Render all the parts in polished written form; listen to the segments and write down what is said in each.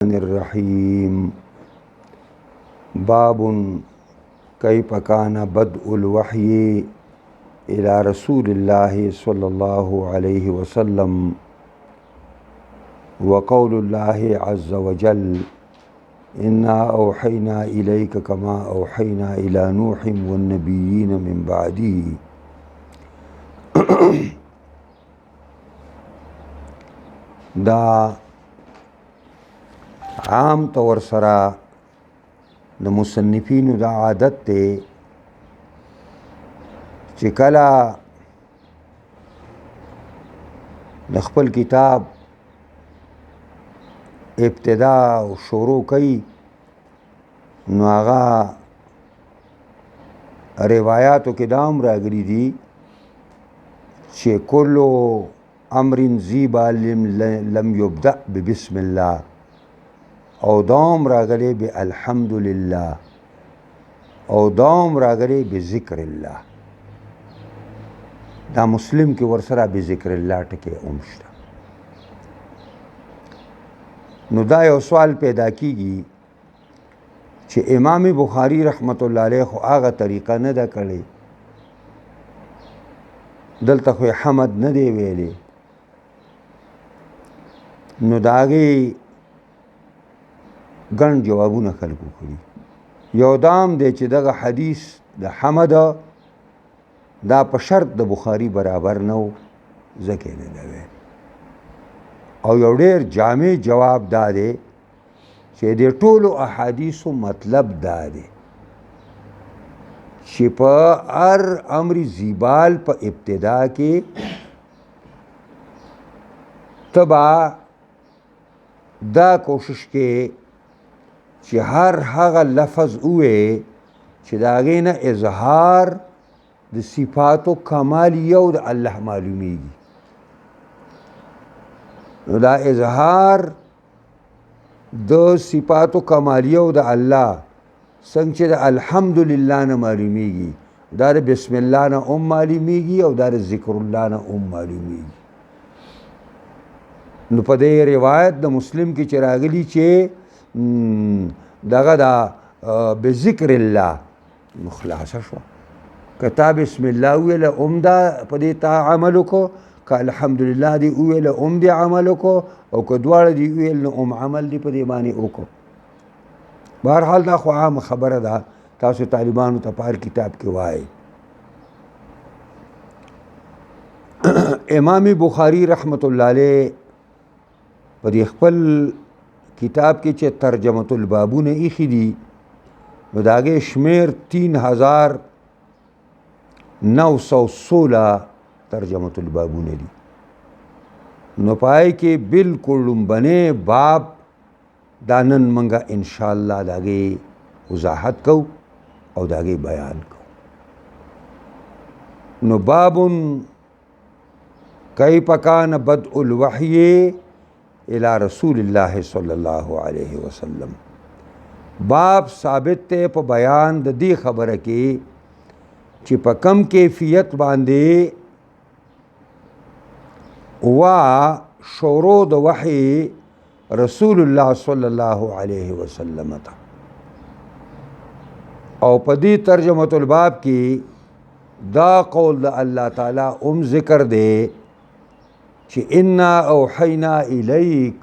الرحيم. باب كيف كان بدء الوحي إلى رسول الله صلى الله عليه وسلم وقول الله عز وجل إنا أوحينا إليك كما أوحينا إلى نوح والنبيين من بعده. دا عام طور سره د مصنفینو دا عادت ته چې کله د خپل کتاب ابتدا او شروع کوي نو هغه روایاتو کې دا هم راغلي دي چې کلو امر ذی بال لم یبدأ ببسم الله او دام راغلی به الحمدلله او دام راغلی به ذکر الله. دا مسلم کې ورسره به ذکر الله ټکی اومشته. نو دا یو سوال پیدا کیږي چې امام بخاری رحمت الله علیه خو هغه طریقه نه ده کړې، دلته خو حمد نه دی ویلې، نو داغي ګڼ جوابونه خلکو کړي. یو دام دی چې دغه حدیث د حمد دا په شرط د بخاری برابر نه و، ځکه نه دی ویل. او یو ډېر جامع جواب دا دی چې د ټولو احادیثو مطلب دا دی چې په هر امر زیبال په ابتدا کې تبا دا کوشش کې چې هر هغه لفظ اوه چې د هغې نه اظهار د صفاتو کمالیه او د الله معلومیږي، نو دا اظهار د صفاتو کمالیه او د الله څنګه چې د الحمدلله نه معلومیږي، دا د بسم الله نه هم معلومیږي او دا د ذکر الله نه هم معلومیږي. نو په دې روایت د مسلم کې چې راغلي چې دغه دا بذکر الله نو خلاصه شو. که تا بسم الله ویله هم دا په دې تا عمل وکړو، که الحمدلله دې وویله هم دې عمل وکړو، او که دواړه دې وویل نو هم عمل دې په دې باندې وکړو. بهرحال دا خو عامه خبره ده، تاسو طالبانو ته په هر کتاب کې وایي. امام بخاری رحمت الله علیه په دې خپل کتاب کې چې ترجمه البابونه ایښي دي نو د هغې شمیر 3916 ترجمه البابونه دي. نو پای کې بالکل لومبنی باب دا نن منګه انشاءالله د هغې وضاحت کو او د هغې بیان کو. نو باب کیف کان بدء الوحی الى رسول الله صلی الله علیه وسلم. باب ثابت ته په بیان د دې خبره کې چې په کم کیفیت باندې وا شروع د وحی رسول الله صلی الله علیه وسلم ته. او په دې ترجمه الباب کې دا قول د الله تعالی ذکر دی چې انا اوحینا الیک،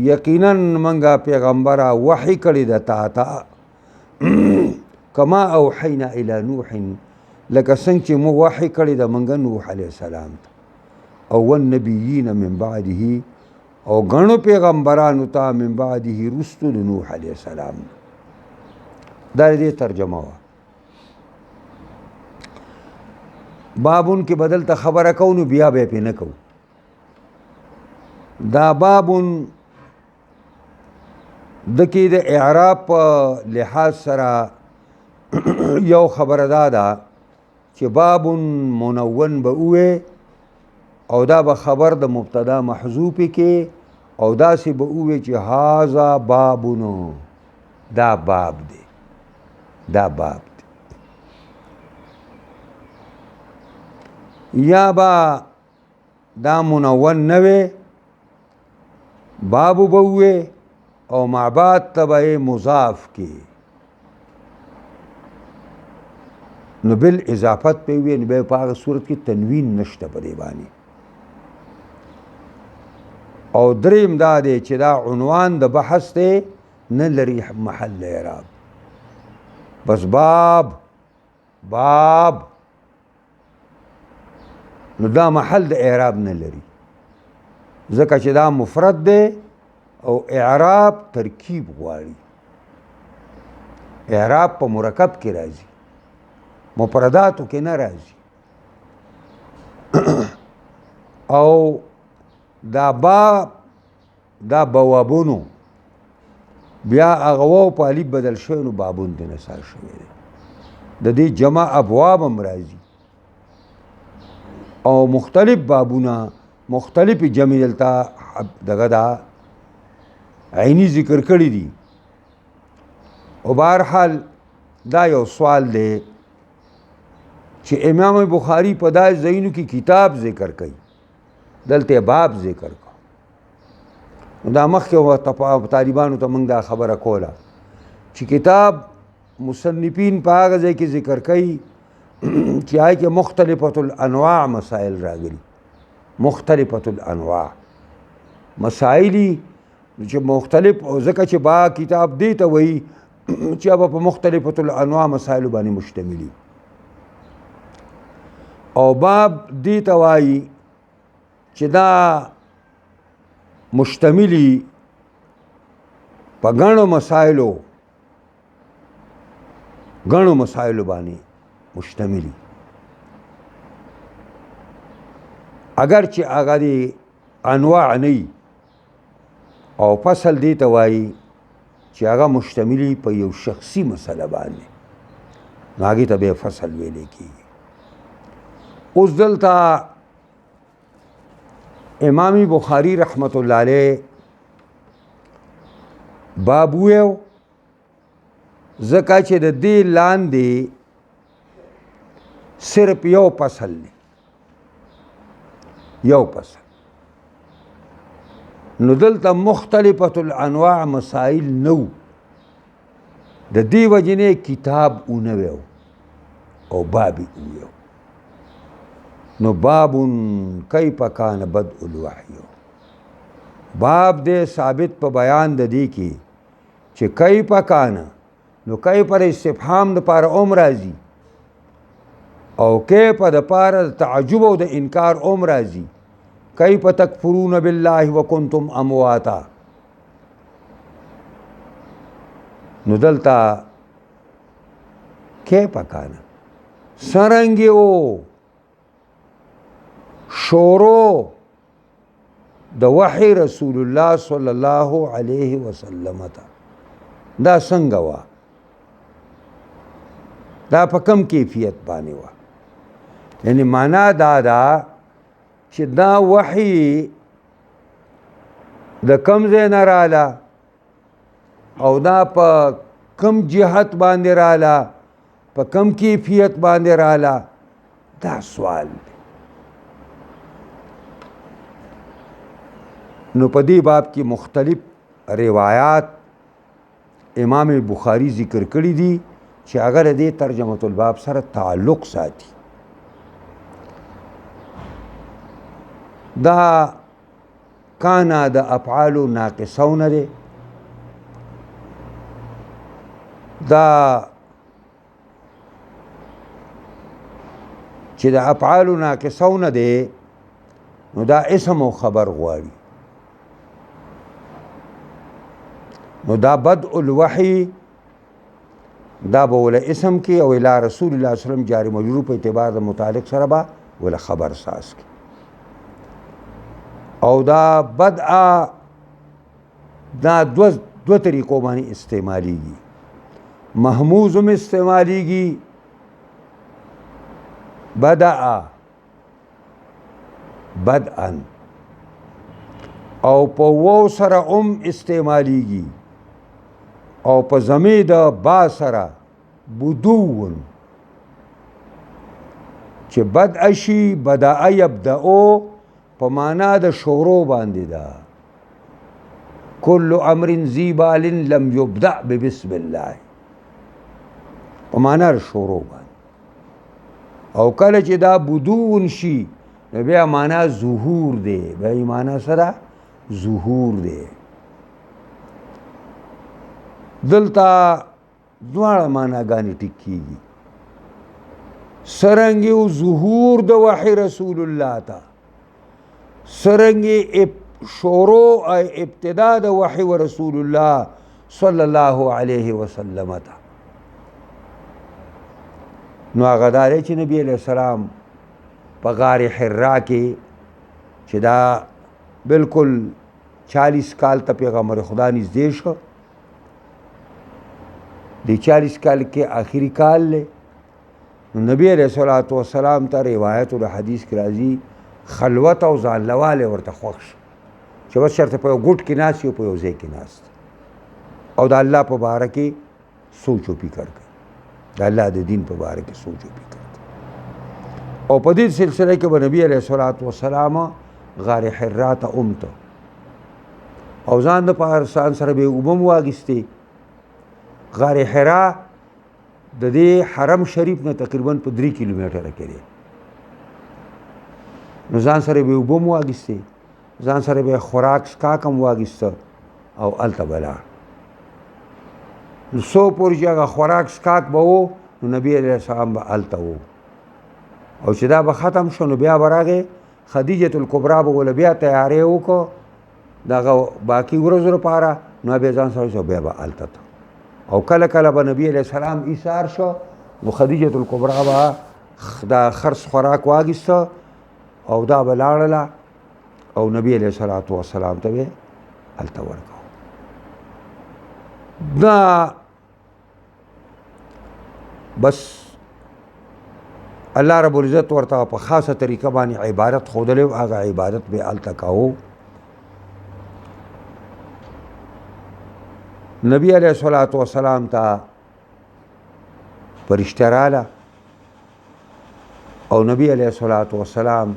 یقینا منګه پیغمبره وحی کړی د تا ته، کما اوحینا الی نوح، لکه څنګه چې موږ وحی کړی د منګه نوح علیه السلام ته، او والنبیین من بعده، او غنو پیغمبرانو ته من بعده رستو د نوح علیه السلام. دا دې ترجمه وا. بابون کې بدل ته خبره کوو نو بیا به پې نه کوو. دا بابون دکی د اعراب په لحاظ سره یو خبره دا ده چې بابون منون به اوه او دا به خبر د مبتدا محذوفې کې او داسې به اوه چې هذا بابونو، دا باب دی، دا باب دی. یا با دا منون نه وی، بابو بوه او معباد ته به مضاف کې نو بل اضافت په وي نو به په هغه صورت کې تنوین نشته په دې باندې. او دریم دا دی چې دا عنوان د بحث دی نه لري محل اعراب. بس باب نو دا محل د اعراب نه لري ځکه چې دا مفرد دی او اعراب ترکیب غواړي. اعراب په مرکب کې راځي مفرداتو کې نه راځي. او دا بوابونو بیا هغه واو په الف بدل شوی نو بابون دی نثار شوی دی. د دې جمع ابواب هم راځي او مختلف بابونه مختلف جمع دلته دغه دا عینی ذکر کړی دي. او بهرحال دا یو سوال دی چې امام بخاری په داسې ځایونو کې کتاب ذکر کوي دلته باب ذکر کو. دا مخکې طالبانو ته موږ دا خبره کوله چې کتاب مصنفین په هغه ځای کې ذکر کوي چې هغه کې مختلفة الانواع مسائل راغلي. مختلفة الانواع مسائلی چې مختلف ځکه چې با کتاب دی ته وایي چې هغه په مختلفة الانواع مسائل باندې مشتملي. او باب دی ته وایي چې دا مشتملی په غنو مسائلو باندې مشتملی. اگر چې هغه دی انواع نه او فصل دی ته وایي چې هغه مشتملی په یو شخصي مسله باندې نو هغې ته به فصل ویلی کېږي. اوس دلته امام بخاری رحمت الله علیه باب ویو ځکه چې د دې لاندې صرف یو فصل دی یو فصل نو دلته مختلفة الانواع مسائل نو د دې وجې نه کتاب اونه ویو او بابی ویو. نو باب کیف کان بدء الوحی باب دې ثابت په بیان د دې کې چې کیف کان نو کیف پر استفهام د پاره اوم راځي او کیف د پاره تعجب او د انکار اوم راځي. کیف تکفرون بالله وکنتم امواتا نو دلته کیف کان سرنګي او شورو د وحی رسول الله صلی الله علیه وسلم ته دا څنګه وا دا په کم کیفیت باندې وا یعنی معنا دا چې دا وحی د کم ځای نه رااله او دا په کم جهت باندې رااله په کم کیفیت باندې رااله دا سوال دی. نو په دې باب کې مختلف روایات امام بخاری ذکر کړي دي چې هغه د ترجمه الباب سره تعلق ساتي. دا کانا د افعال ناقصونه دی دا چې د افعال ناقصونه دی نو دا اسم او خبر غواړي. نو دا بدء الوحی دا به ولا اسم کې او الى رسول الله صلی الله علیه وسلم جاری مجرور په اعتبار د متعلق سره به ولا خبر ساز کې. او دا بدء دا دو طریقو باندې استعمالیږي. محموز هم استعمالیږي بدءا او په واو سره هم استعمالیږي او په ضمیر د با سره بدون چې بدء شي بدأ یبدأ په معنا د شروع باندې ده کل امر ذی بال لم یبدأ ببسم الله، په معنا شروع باندې. او کله چې دا بدون شي نو بیا معنا ظهور دی، بیا معنا سره ظهور دی. دلته دواړه معناګانې ټیک کېږي. څرنګه یو ظهور د وحی رسول الله ته، څرنګه شروع او ابتدا د وحی و رسول الله صلی الله علیه وسلم ته. نو هغه دا دی چې نبی علیہ السلام په غار حرا کې چې دا بالکل 40 کال ته پیغمبر خدا نږدې شو، د 40 کال کې آخري کال دی. نو نبی علیہ الصلوۃ والسلام ته روایت او حدیث کې راځي خلوت او ځان لواله ورته خوښ شو چې بس شرط په یو ګوټ کې ناست یو په یو ځای کې ناست او د الله په باره کې سوچ و فکر کوي، د الله د دین په باره کې سوچ و فکر کوي. او په دې سلسله کې به نبی علیہ الصلوۃ والسلام غار حرا ته اومته او ځان د پارسان سره به اوبم واغستې. غار حرا د دې حرم شریف نه تقریبا په 3 کیلومتره کې دی. نو ځان سره به اوبم واغستې، ځان سره به خوراک سکاک هم واغسته او هلته به لاړ. نو څو پورې چې هغه خوراک سکاک به و نو نبی علیہ السلام به هلته و او چې دا به ختم شو نو بیا به راغې خدیجة الکبرا به ول بیا تیاری وکړو دغه باقي ورځو لپاره، نو بیا ځان سره شو بیا به هلته ته. او کله کله به نبی علیہ السلام ایثار شو نو خدیجة الکبرا به دا خرس خوراک واغسته او دا به لاړله او نبی علیہ الصلوۃ والسلام ته به هلته ورکړو. دا بس الله رب العزت ورته په خاصه طریقه باندې عبادت ښودلی، هغه عبادت به هلته کوو. نبی علیہ الصلوۃ والسلام ته فرشته راله او نبی علیہ الصلوۃ والسلام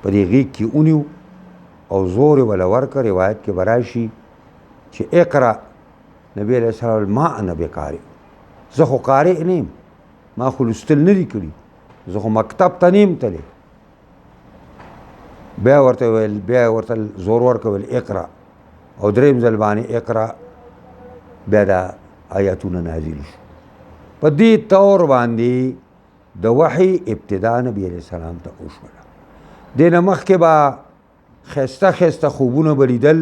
په دې غیږ کې ونیو او زور یې وله ورکړ. روایت کې به راشي چې اقرأ، نبی علیہ السلام ما انا بقارئ، زه خو قارئ نه یم، ما خو لوستل نه دي کړي، زه خو مکتب ته نه یم تللی. بیا ورته ویل، بیا ورته زور ورکړ ویل اقرأ، او دریم ځل باندې اقرأ بیا دا آیاتونه نازل شو. په دې طور باندې د وحی ابتدا نبی علیہ السلام ته وشوله. دې نه مخکې به ښایسته ښایسته خوبونه به لیدل،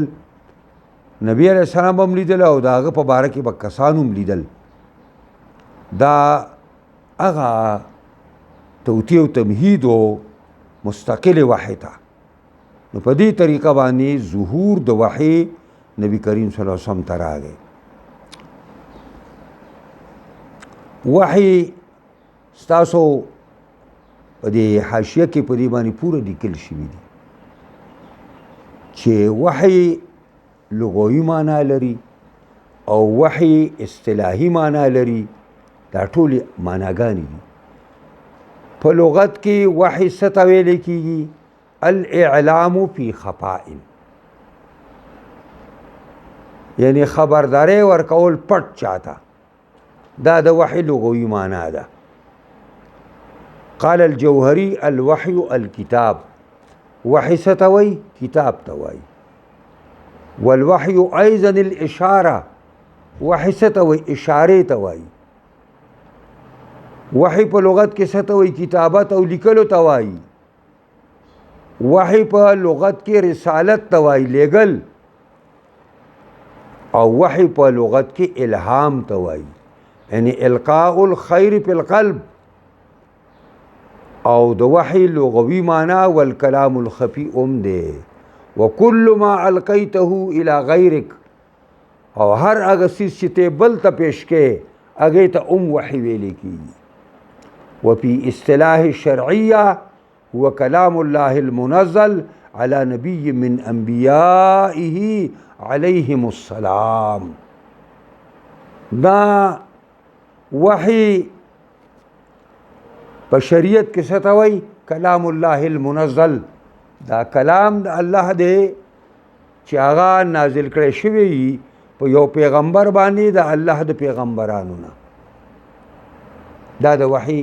نبی علیہ السلام به هم لیدل او د هغه په باره کې به کسان هم لیدل. دا هغه توطیه او تمهید و مستقل وحی ته. نو په دې طریقه باندې ظهور د وحی نبی کریم صلی الله علیه وسلم ته راغی. وحی ستاسو په دې حاشیه کې په دې باندې پوره لیکل شوي دي چې وحی لغوي معنا لري او وحی اصطلاحي معنا لري. دا ټولې معناګانې دي. په لغت کې وحی څه ته ویل کېږي؟ الاعلام فی خفاء، یعنی خبرداری ورکول پټ چاته، دا د وحی لغوي معنا ده. قال الجوهری الوحی الکتاب، وحی څه ته وایي؟ کتاب ته وایي. والوحی ایضا الاشاره، وحی څه ته وایي؟ اشارې ته وایي. وحی په لغت کې څه ته وایي؟ کتابت او لیکلو ته وایي. وحی په لغت کې رسالت ته وایي، لیږل. او وحی په لغت کې الهام ته وایي، یعنی القاء الخیر فی القلب. او د وحی لغوي معنا والکلام الخفی دی. وکل ما القیته الی غیرک، او هر هغه څیز چې ته بل ته پیش کې هغې ته وحی ویلی کېږي. وفي اصطلاح الشرعیه هو كلام الله المنزل على نبي من انبیائه علیهم السلام. دا وحی په شریعت کې څه ته وایي؟ کلام الله المنزل. دا کلام د الله دی چې هغه نازل کړی شوی په یو پیغمبر باندې د الله د پیغمبرانو نه. دا د وحی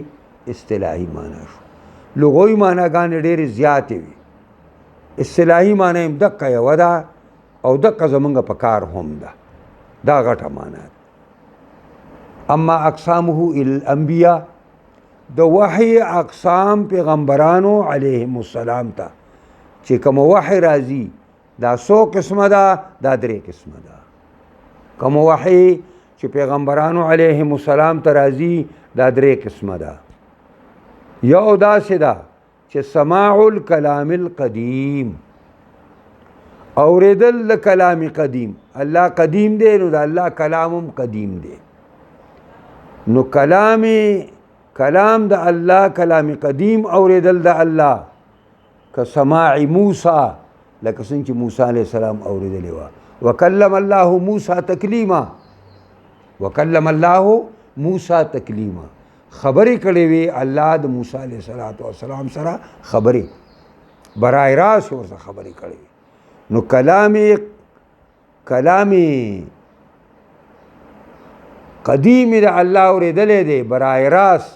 اصطلاحي معنا شو. لغوي معناګانې ډېرې زیاتې وي. اصطلاحي معنا هم دقه یوه ده او دقه زمونږ په کار هم ده. دا غټه معنا ده. اما اقسامه الانبیاء، د وحی اقسام پیغمبرانو علیهم السلام ته چې کوم وحی راځي دا 100 قسمه ده، دا 3 قسمه ده. کوم وحی چې پیغمبرانو علیهم السلام ته راځي دا 3 قسمه ده. یو داسې ده چې سماع الکلام القدیم، اوریدل د کلام قدیم. الله قدیم دی نو د الله کلام هم قدیم دی. نو کلام د الله کلام قدیم اوریدل د الله که سماع موسی، لکه څنګه چې موسی علیه السلام اوریدلی وه. وکلم الله موسی تکلیما، وکلم الله موسی تکلیما، خبرې کړې وې الله د موسی علیه السلام سره خبرې، برای راست ورسره خبرې کړې وې. نو کلام قدیم د الله اوریدلی دی برای راست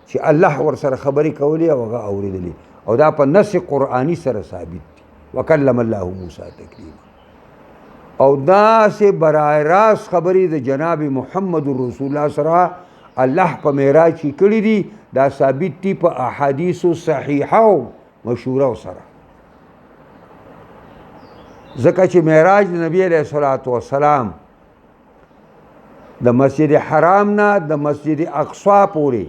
چې الله ورسره خبرې کولې او هغه اوریدلی، او دا په نص قرآني سره ثابت دی. وکلم الله موسی تکلیما. او داسې برای راست خبرې د جناب محمد رسول الله سره الله په معراج کې کړي دي. دا ثابت دي په احادیثو صحیحه او مشهوره سره. ځکه چې معراج د نبی علیه الصلاة والسلام د مسجد حرام نه د مسجد اقصا پورې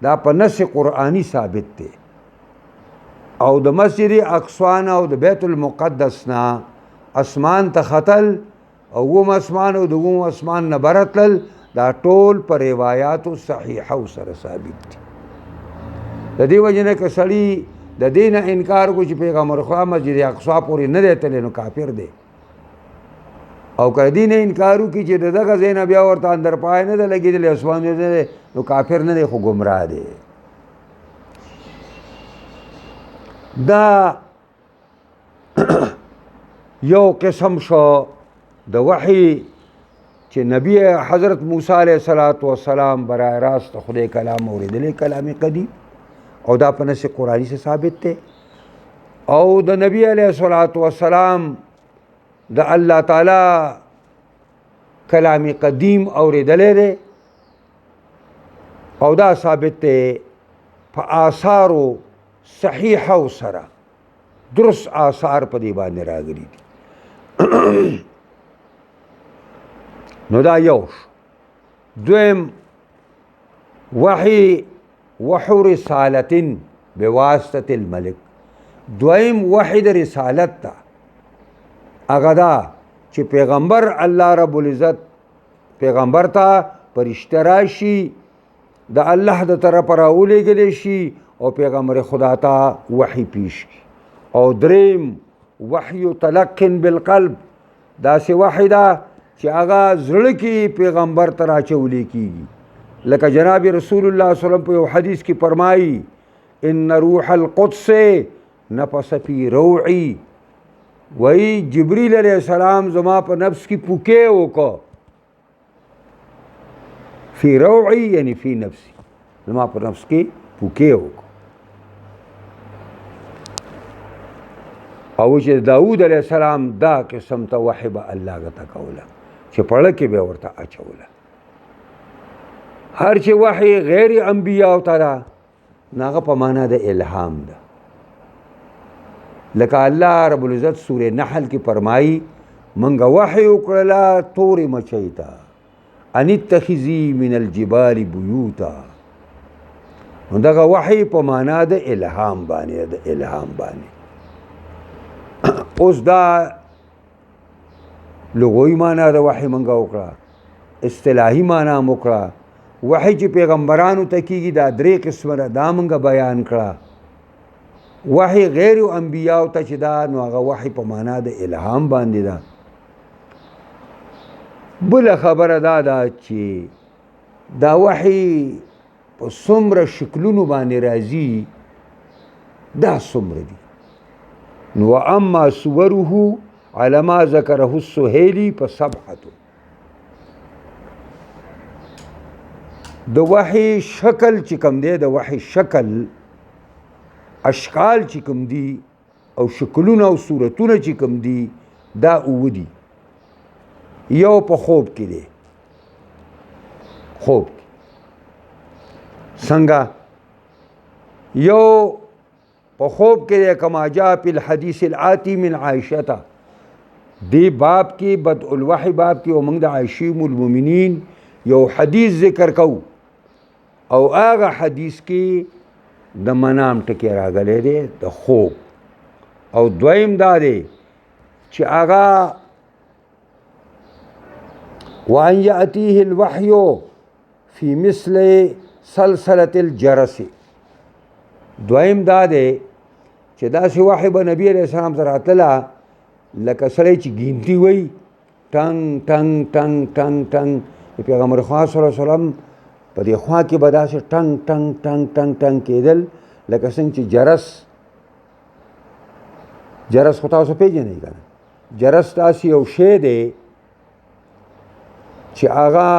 دا په نص قرآني ثابت دی. او د مسجد اقصا نه او د بیت المقدس نه اسمان ته ختل او وم اسمان او د وم اسمان نه برتل، دا ټول په روایاتو صحیحه سره ثابت دي. د دې وجه نه که سړي د دې نه انکار کو چې پیغمبر خدا مسجد اقصا پورې نه دی تللی نو کافر دی. او که دې نه انکار وکړي چې د دغه ځای نه بیا ورته اندر پای نه دی لګېدلی اسمان نه دی نو کافر نه دی خو ګمراه دی. دا یو قسم شو د وحی چې نبی حضرت موسی علیه السلام برای راست خدای کلام اوریدلی، کلام قدیم، او دا په نص قرآني سے ثابت دی. او د نبی علیه السلام د الله تعالی کلام قدیم اوریدلی دی او دا ثابت دی په آثارو صحیحه سره. درست آثار په دې باندې راغلي دي. نو دا یو. دویم وحی رسالت بواسطة الملک. دویم وحی د رسالت تا هغه دا چې پیغمبر الله رب العزت پیغمبر ته فرشته راشي د الله د طرفه راولېږلی شي او پیغمبر خدا ته وحی پیش کی. او دریم وحی تلقن بالقلب، داسې وحی ده چې هغه زړه کې پیغمبر ته راچولی کېږي. لکه جناب رسول الله صلی الله علیه وسلم په یو حدیث کې فرمایي ان روح القدس نفس فی روعی، وی جبریل علیہ السلام زما په نفس کی پوکې وکړه. فی روعی یعنی فی نفسی، زما په نفس کې پوکې وکړه. او چې داود علیہ السلام دا قسم ته وحی به الله غته کوله چې پړه کې به ورته اچوله. هر چې وحی غیر انبیاء ته ده ناغه په معنا د الهام ده. لکه الله رب العزت سورہ نحل کې فرمایي منګه وحی وکړله تورې مچۍ ته ان اتخذي من الجبال بیوتا. نو دغه وحی په معنا د الهام باندې، د الهام باندې. اوس دا لغوي معنا د وحی منګه وکړه، اصطلاحي معنا هم وکړه. وحی چې پیغمبرانو ته کېږي دا 3 قسمه ده، دا منګه بیان کړه. وحی غیر انبیاء ته چې دا نو هغه وحی په معنا د الهام باندې ده. بله خبره دا ده چې دا وحی په څومره شکلونو باندې راځي، دا څومره دي. نو اما صوره على ما ذکره السهیلی په سبحتو د وحی شکل چې کوم دی د وحی شکل اشکال چې کوم دي او شکلونه او صورتونه چې کوم دي دا اووه دي یو په خوب کې دی خوب کې څنګه یو په خوب کې دی کما جاء فی الحدیث الآتی من عائشة دی باب کې بدء الوحی باب کې او موږ د عائشة ام المؤمنین یو حدیث ذکر کوو او هغه حدیث کې د منام ټکی راغلی دی د خوب او دویم دا دی چې هغه وان یأتیه الوحی فی مثل سلسلة الجرس دویم دا دی چې داسې وحی به نبی علیہ السلام ته راتله لکه سړی چې ګینټي وی ټنګ ټنګ ټنګ ټنګ ټنګ پیغمبر خدا صلی الله علیه وسلم په دې خوا کې به داسې ټنګ ټنګ ټنګ ټنګ ټنګ کېدل لکه څنګه چې جرس خو تاسو پېژنئ که نه جرس داسې یو شی دی چې هغه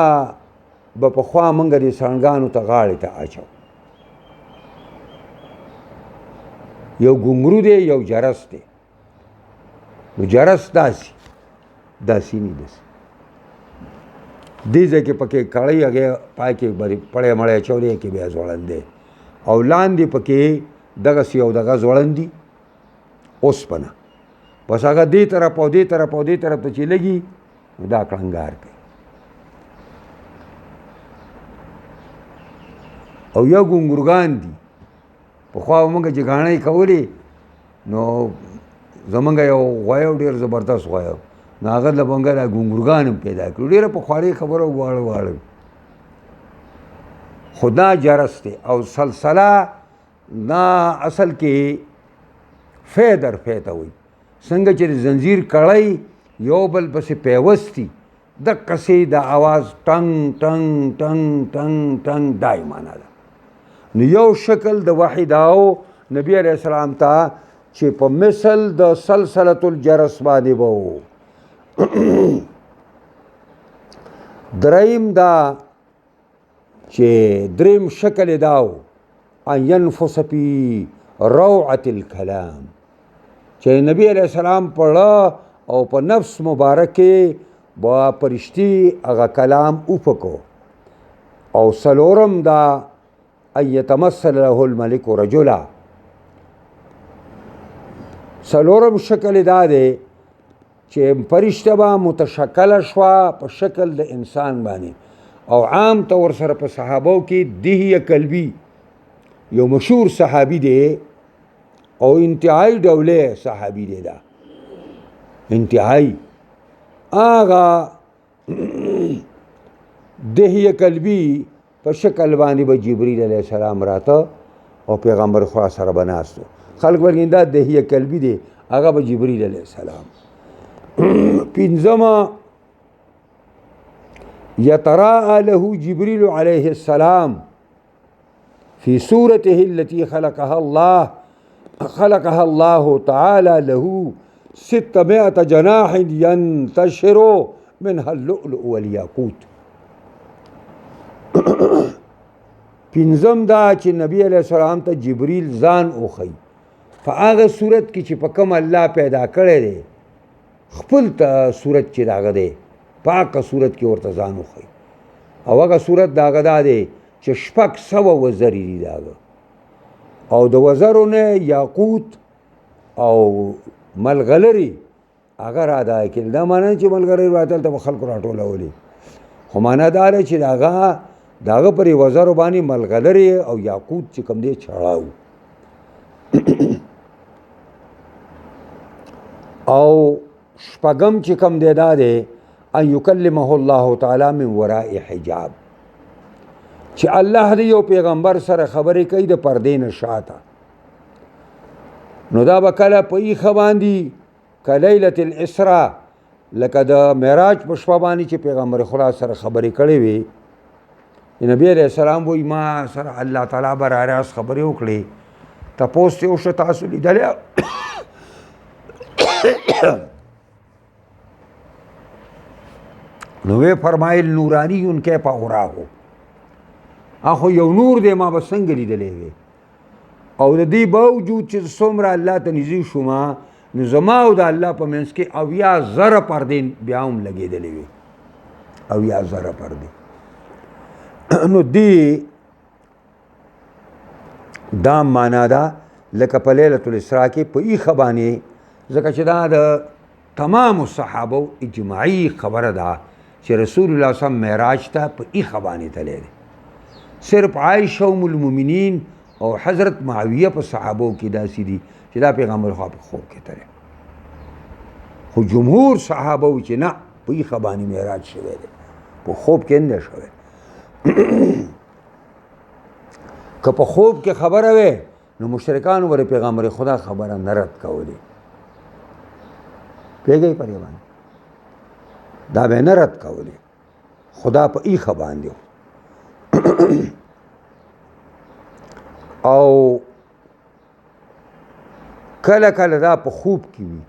به پخوا موږ دې سړنګانو ته غاړې ته اچو یو ګونګرو دی یو جرس دی نو جرس داسې نه داسې دې ځای کې پکې کړی هغې پای کې پړی مړی اچولی کې بیا ځوړند دی او لاندې پکې دغسې یو دغه ځوړند دي اوسپنه بس هغه دې طرف او دې طرف او دې طرف ته چې لګي نو دا کړنګار کوي او یو ګونګروګان دي پخوا موږ چې ګاڼې کولې نو زمونږ یو غوی و ډېر زبردست غوی و نو هغه له موږ دا ګونګروګان هم پیدا کړو ډېره پخوانۍ خبره واړه خو دا جرس دی او سلسله دا اصل کې فی در فی ته وایي څنګه چې د زنځیر کړی یو بل پسې پیوستي دقسې د اواز ټنګ ټنګ ټنګ ټنګ ټنګ دا یې معنا ده نو یو شکل د وحی داو نبی علیہ السلام ته چې په مثل د سلسلة الجرس باندې به و دریم دا چې دریم شکل داو ان ینفس فی روعة الکلام چې نبی علیہ السلام پړه او په نفس مبارک کې با پرشتي هغه کلام وفکو او سلورم دا ان یتمثل له الملک رجلا سلورم شکل دا دی چې فرشته به متشکله شوه په شکل د انسان باندې او عام طور سره په صحابو کې دهیه کلبی یو مشهور صحابي دی او انتهایی ډوله صحابي دی دا انتهایی آغا دهیه کلبی په شکل باندې به جبریل علیه السلام راته او پیغمبر خدا سره به ناستو خلق ورګین دا دهیه کلبی دی هغه به جبریل علیه السلام پنځمه یتراءى له جبریل علیه السلام فی صورته التي خلقها الله تعالى له 600 جناح ينتشر منها اللؤلؤ والياقوت پنځم دا چې نبی علیہ السلام ته جبریل ځان اوخی په هغه صورت کې چې په کوم الله پیدا کړی دی خپل ته صورت چې داغه دی په هغه صورت کې ورته ځان اوخی او هغه صورت داغه دا دی چې 600 وزرې دي داغه او د وزرو نه یاقوت او ملغلرې هغه را ادا کړي دا معنی چې ملغلرې راتل ته خلکو راټولولې خو معنا دا دی چې داغه پرې وزرو باندې ملغلرې او یاقوت چې کوم دی چړاو او شپږم چې کوم دی دا دی ان یکلمه الله تعالی من وراء حجاب چې الله دې یو پیغمبر سره خبرې کوي د پردې نه شاته نو دا به کله په ایښه باندې که لیلة الاسراء لکه د معراج په شپه باندې چې پیغمبر خدا سره خبرې کړې وي نبی علیہ السلام وایي ما سره الله تعالی به راراست خبرې وکړې تپوس یې وشو تاسو لیدلی نو وی فرمایل نورانی انکه په اوراهو اخو یو نور دی ما به څنګه لیدلی وی او د دې باوجود چې څومره الله ته نږدې شوما نو زما او د الله په منځ کې 80,000 پردې بیا هم لګېدلې وي 80,000 پردې نو دې دا معنا ده لکه په لیلة الاسراء کې په ایښه باندې ځکه چې دا د تمامو صحابو اجماعي خبره ده چې رسول الله صلی الله علیه وسلم معراج ته په ایښه باندې تللی دی صرف عائشہ ام المؤمنین او حضرت معاویه په صحابو کې داسې دي چې دا پیغمبر خو په خوب کې تللی خو جمهور صحابو چې نه په ایښه باندې معراج شوی دی په خوب کې نه شوی که په خوب کې خبره وی نو مشرکانو ور پیغمبر خدا خبره نه رد کولی پیږي پرې باندې دا به نه رد کولی خدا په ایښه باندې او کله کله دا په خوب کې وي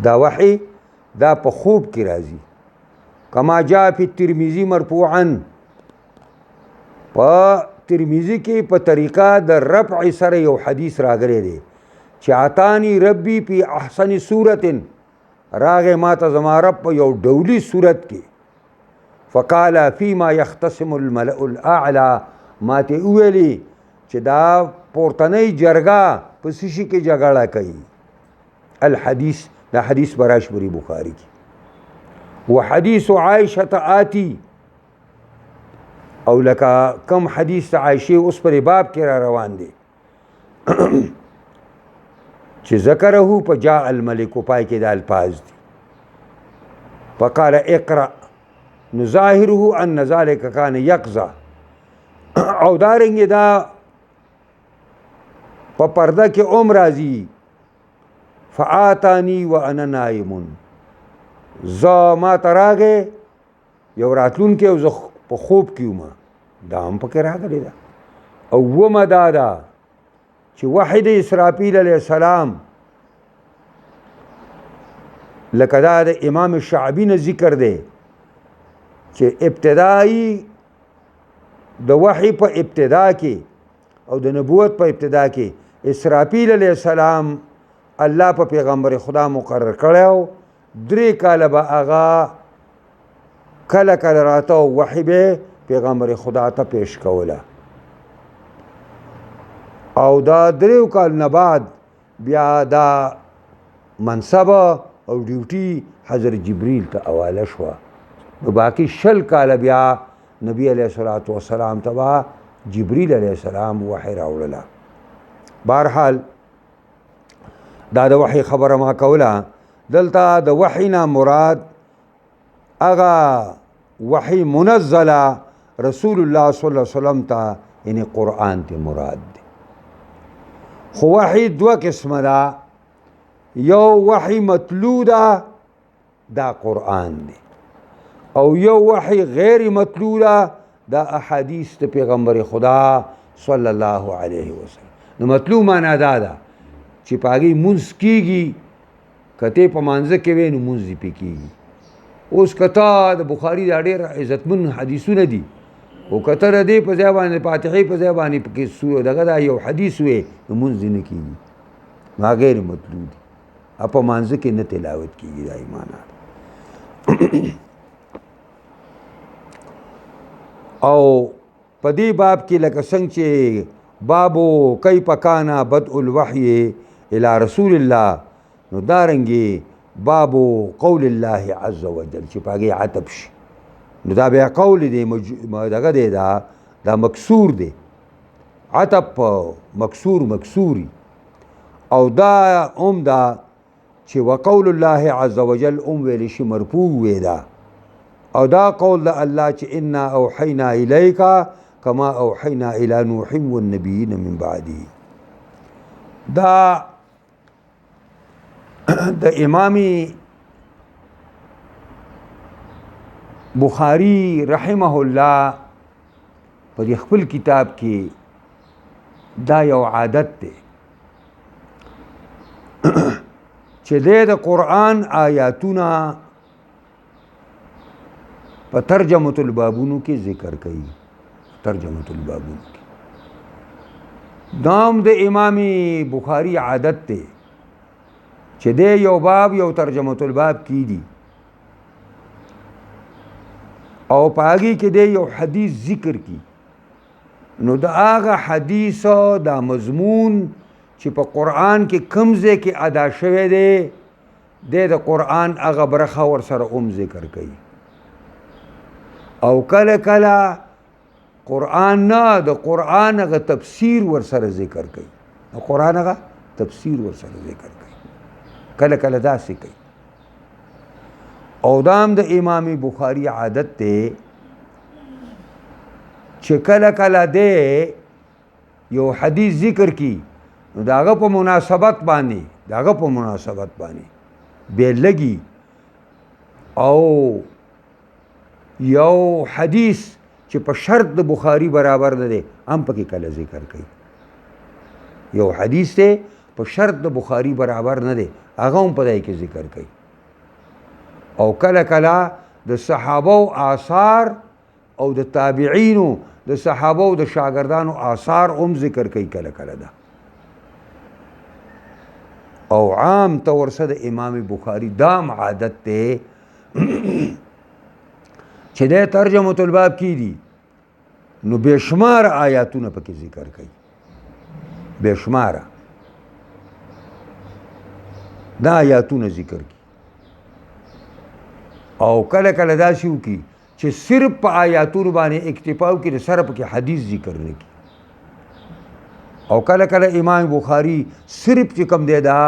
دا وحی دا په خوب کې راځي کما جاء فی الترمذی مرفوعا په ترمذی کې په طریقه د رفع سره یو حدیث راغلی دی چې اتانی ربی فی احسن صورت راغه ما ته زما رب په یو ډولی صورت کې فقال فيما يختصم الملأ الاعلى ما ته ویلي چې دا پورتنۍ جرګه په سشي کې جګړه کوي الحديث دا حدیث براش بری بخاری کې وحديث عائشه آتی او لکه کم حدیث عائشه اوس پر باب کې را روان دي چې ذکره په جاء الملك پای کې د الفاظ دي فقال اقرأ نظاهره ان ذلك كان يقظه او دارنګ دا په پرده کې راځي فآتانی وانا نائم ز ما تراغه یو راتلون کې زه په خوب کې وم دا هم پکې راغلی دا او ومه دا ده چې وحی د اسرافیل علیه السلام لکه دا د امام شعبی نه ذکر دی چې ابتدایي د وحی په ابتدا کې او د نبوت په ابتدا کې اسرافیل علیه السلام الله په پیغمبر خدا مقرر کړو 3 کاله به هغه کله کله راته وحی به پیغمبر خدا ته پیش کوله او دا 3 کال نه بعد بیا دا منصب او ډیوټي حضرت جبریل ته حواله شوه نو باقی 60 کال بیا نبی علیہ الصلوۃ والسلام تبا جبریل علیہ السلام وحی راوړله بهرحال دا د وحی خبره ما کوله دلته د وحی نه مراد اغا وحی منزله رسول الله صلی الله علیه وسلم ته یعنی قرآن ته مراد دی خو وحی 2 قسمه ده یو وحی متلو ده دا قرآن دی او یو وحی غیر متلو ده دا احادیث د پیغمبر خدا صلی الله علیه وسلم نو متلو معنا دا ده چې پاګي منځ کیږي کته په مانځه کې وینو منځ پی کیږي اوس کته د بخاری دا ډېر عزتمن حدیثونه دي او کته د دې په ځای باندې فاتحه په ځای باندې پکې سو دغه دا یو حدیث وي منځ نه کیږي ما غیر مطلوب دي په مانځه کې نه تلاوت کیږي دا ایمان او په دې باب کې لکه څنګه چې بابو کیف کان بدء الوحی الى رسول الله نو دارنګي بابو قول الله عز وجل چې پاګه عتب شي نو دا بیا قول دی دغه دی دا مکسور دی عتب مکسوري او دا دا چې وقول الله عز وجل ویل شي مرفوع وی دا او دا قول د الله چې انا اوحینا الیک کما اوحینا الی نوح والنبیین من بعده دا د امام بخاری رحمه الله په خپل کتاب کې دا یو عادت دی چې د قرآن آیاتونه په ترجمه البابونو کې ذکر کوي. ترجمه البابونو کې دام د امام بخاری عادت ته چې د یو باب یو ترجمه الباب کی دي او پاگی کې د یو حدیث ذکر کی، نو د هغه حدیث دا مضمون چې په قرآن کې کوم ځای کې ادا شوی دی د قرآن هغه برخه ور سره ذکر کوي. او کله کله قرآن نه د قرآن هغه تفسیر ور سره ذکر کوي، د قرآن هغه تفسیر ور سره ذکر کوي، کله کله داسې کوي. او دام د امام بخاری عادت ته چې کله کله د یو حدیث ذکر کی نو داغه په مناسبت باندې به لګي او یو حدیث چې په شرط د بخاری برابر نه دی هم پکې کله ذکر کوي. یو حدیث ته په شرط د بخاری برابر نه دی هغه هم په دای کې ذکر کوي. او کله کله د صحابه او آثار او د تابعینو د صحابه او د شاګردانو آثار هم ذکر کوي کله کله ده. او عام طور سره د امام بخاری دام عادت ته چې د ترجمه الباب کی دي نو بشمار آیاتونه پکې ذکر کوي، بشمار دا آیاتونه ذکر کوي. او کله کله داسې وکړي چې صرف په آیاتونو باندې اکتفا وکړي، سره پکې حدیث ذکر نه کړي. او کله کله امام بخاری صرف چې کوم دی دا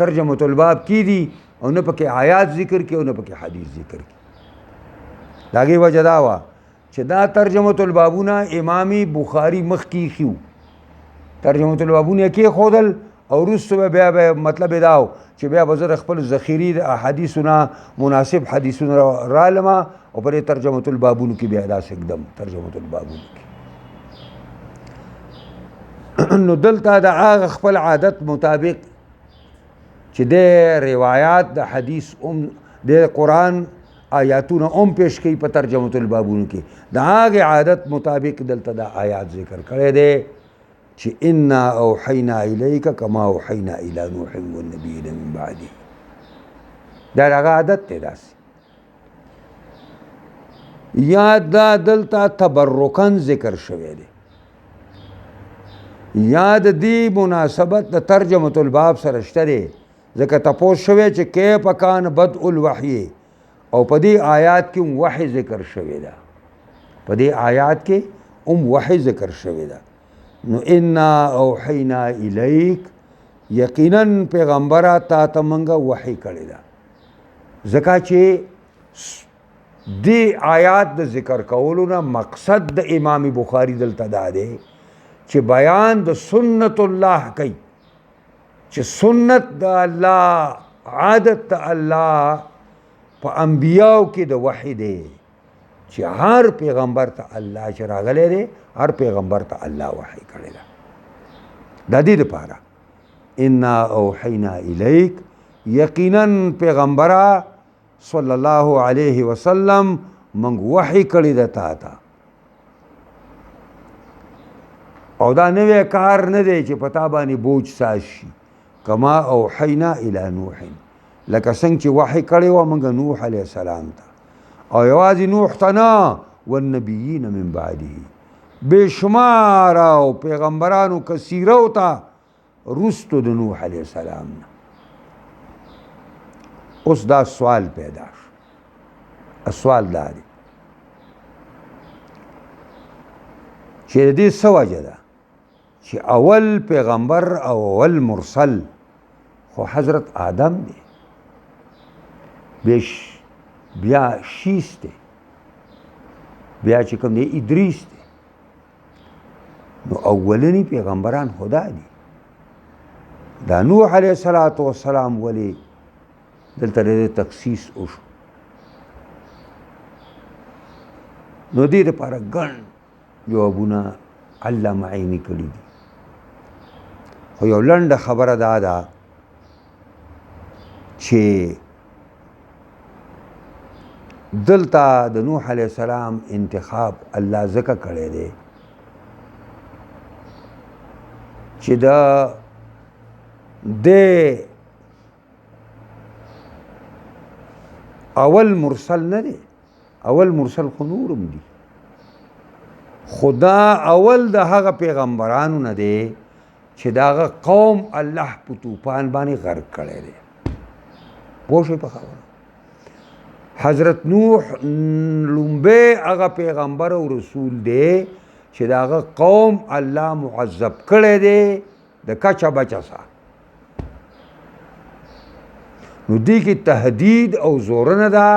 ترجمه الباب کی دي او نه پکې آیات ذکر کړي او نه پکې حدیث ذکر کړي. د هغې وجه دا وه چې دا ترجمه البابونه امام بخاری مخکې ایښي، ترجمه البابونه یې کېښودل او وروسته به بیا مطلب یې دا و چې بیا به زه د خپل ذخیرې د احادیثونه مناسب حدیثونه رالمه او په دې ترجمه البابونو کې بیا داسې ږدم ترجمه البابونو کې. نو دلته د هغه خپل عادت مطابق چې د روایات د حدیث د قرآن آیاتونه پیش کوي په ترجمه البابونو کې، د هغې عادت مطابق دلته د آیات ذکر کړی دی چې انا اوحینا الیک کما اوحینا الی نوح والنبیین من بعده. دا هغه عادت دی داسې. یا دا دلته تبرکن ذکر شوی دی، یا د دې مناسبت د ترجمه الباب سره شته دی، ځکه تپوس شوی چې کیف کان بدء الوحی او په دې آیات کې وحی ذکر شوی ده، په دې آیات کې وحی ذکر شوی ده. نو انا اوحینا الیک یقینا پیغمبره تا ته موږ وحی کړی ده. ځکه چې دې آیات د ذکر کولو نه مقصد د امام بخاری دلته دا دی چې بیان د سنت الله کوي، چې سنت د الله عادت د الله په انبیاو کې د وحی دی چې هر پیغمبر ته الله چې راغلی دی هر پیغمبر ته الله وحی کړی ده. د دې لپاره انا اوحینا الیک یقینا پیغمبره صلی الله علیه وسلم موږ وحی کړی ده تا ته. او دا نوی کار نه دی چې په تا باندې بوج ساز شي. کما اوحینا الی نوح لکه څنګه چې وحی کړی وه موږ نوح علیه السلام ته، او یوازې نوح ته نه والنبیین من بعده بشمار او پیغمبرانو کثیرو ته رستو د نوح علیه السلام نه. اوس دا سوال پیدا شو، سوال دا دی چې د دې څه وجه ده چې اول پیغمبر او اول مرسل خو حضرت آدم دی، بیا شیس دی، بیا چې کوم دی ادریس دی. نو اولنی پیغمبران خدا دی. دا نوح علیه السلام ولی دلته د تخصیص وشو. نو دې دپاره ګڼ جوابونه علامه عیني کړي دي، خو یو لنډه خبره دا ده چې دلته د نوح علیه السلام انتخاب الله ځکه کړی دی چې د اول مرسل نه دی، اول مرسل خو نورم دی، خدا اول د هغه پیغمبرانو نه دی چې د هغه قوم الله په طوفان باندې غرق کړی دی. پوه شئ په خبره؟ حضرت نوح لومبی هغه پیغمبر او رسول دی چې د هغه قوم الله معذب کړی دی د کچه بچه سره. نو دې کې تهدید او زورنه ده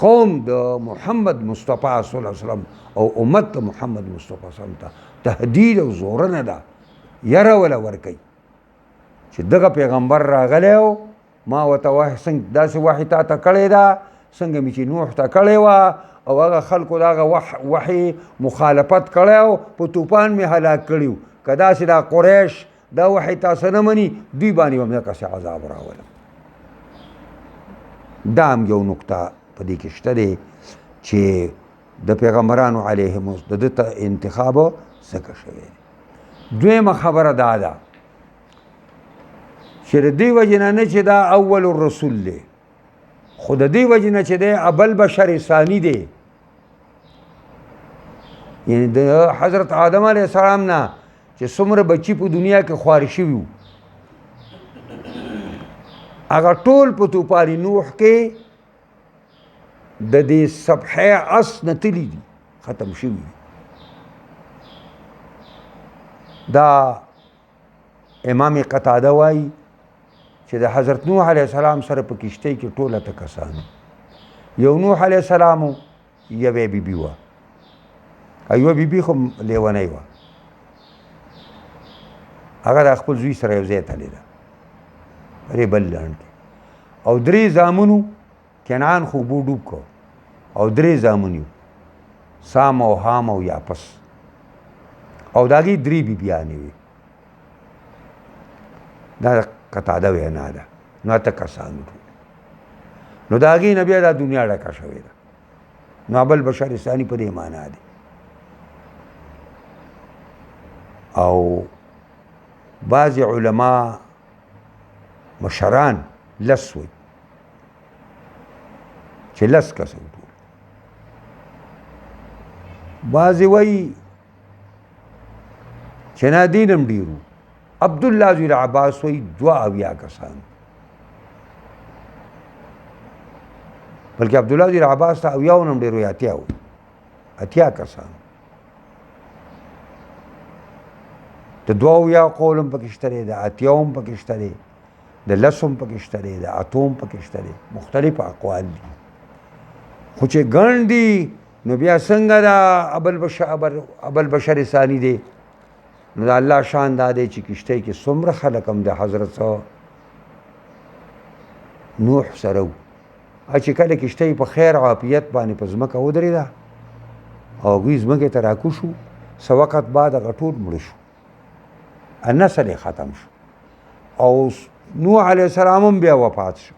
قوم د محمد مصطفی صلی الله علیه وسلم او امت د محمد مصطفی صلی الله علیه وسلم ته تهدید او زورنه ده، یره ولا ورکوي چې دغه پیغمبر راغلی او ما ورته وحی څنګه داسې وحی تا ته کړې ده څنګه مې چې نوح ته کړې وه او هغه خلکو د هغه وحی مخالفت کړی او په طوفان مې هلاک کړي وو. که داسې دا قریش دا وحی تاسو نه مني دوی باندې به هم دقسې عذاب راولم. دا هم یو نکته په دې کې شته دی چې د پیغمبرانو علیهم د ده ته انتخاب ځکه شوی دی. دویمه خبره دا ده چې د دې وجې نه چې دا اول الرسول دی، خو د دې وجې نه چې دی ابل بشر ثانی دی، یعنی د حضرت آدم علیه السلام نه چې څومره بچي په دنیا کې خواري شوي وو هغه ټول په طوفان نوح کې د دې صفحې اس نه تلي دي، ختم شوي دي. دا امام قتاده وایي چې د حضرت نوح علیه السلام سره په کشتۍ کې ټول اته کسان، یو نوح علیه السلام و، یوې بیبي وه، یوه بیبي خو لیونۍ وه، هغه د خپل زوی سره یو ځای تللې ده پرې بل لنډ کې، او درې زامنو کنعان خو اوبو ډوب کو، او درې زامن یو سام او حام او یاپس، او د هغې درې بیبیانې وې. دا قتاده وینا ده. نو اته کسانو نو د هغې نه بیا دا دنیا ډکه شوې ده. نو ابل بشر ثاني په دې معنا دی. او بعضې علما مشران لس وی چې لس کسه وټول، بعضې وایي چې نه دین هم ډېرو. عبدالله زوی عباس وایي 72 کسان، بلکې عبدالله زوی عباس ته 80 هم ډېر وایي 80 وایي 80 کسان. د 72 قول هم پکې شته دی، د 80 هم پکې شته دی، د 10 هم پکې شته دی، د 8 هم پکې شته دی، مختلف اقوال دي. خو چې ګڼ دي نو بیا څنګه دا ابل بشر ثاني دی؟ نو د الله شان دا دی چې کشتۍ کې څومره خلک هم د حضرت نوح سره وو، چې کله کشتۍ په خیر او عافیت باندې په ځمکه ودرېده او هغوی ځمکې ته راکوشو، څه وخت بعد هغه ټول مړه شو، نسل یې ختم شو، او نوح علیه السلام هم بیا وفات شو،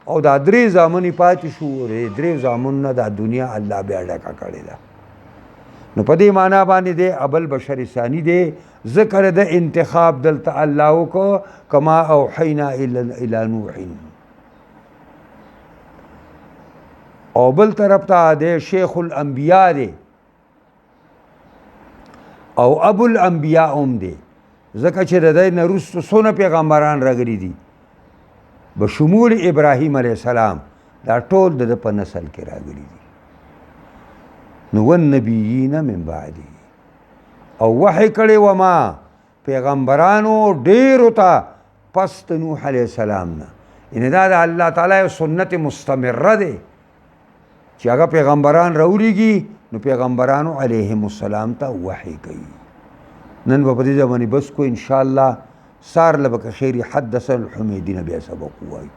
او دا درې زامن یې پاتې شو، درې زامن نه دا دنیا الله بیا ډکه کړې ده. نو په دې معنا باندې دی ابل بشر ثاني دی، ذکر د انتخاب دلته الله وکړو کما اوحینا الی نوح. او بل طرف ته دی شیخ الانبیاء دی او ابو الانبیاء هم دی، ځکه چې د دی نه وروسته څونه پیغمبران راغلي دي بشمول ابراهیم علیه السلام، دا ټول د ده په نسل کې راغلي دي. نو والنبیین من بعدی، او وحی کړی و ما پیغمبرانو ډیرو ته پس د نوح علیه السلام نه. یعنې دا د الله تعالی یو سنت مستمره دی چې هغه پیغمبران راولیږي نو پیغمبرانو علیهم السلام ته وحی کوي. نن به په دې ځای باندې بس کو انشاءالله، سار له به که خیر حدث الحمیدي نه بیا سبق ووایو.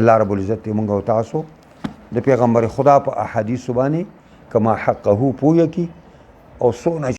الله رب العزت دې موږ او تاسو د پیغمبر خدا په احادیثو باندې کما حقه پویه کي او څونه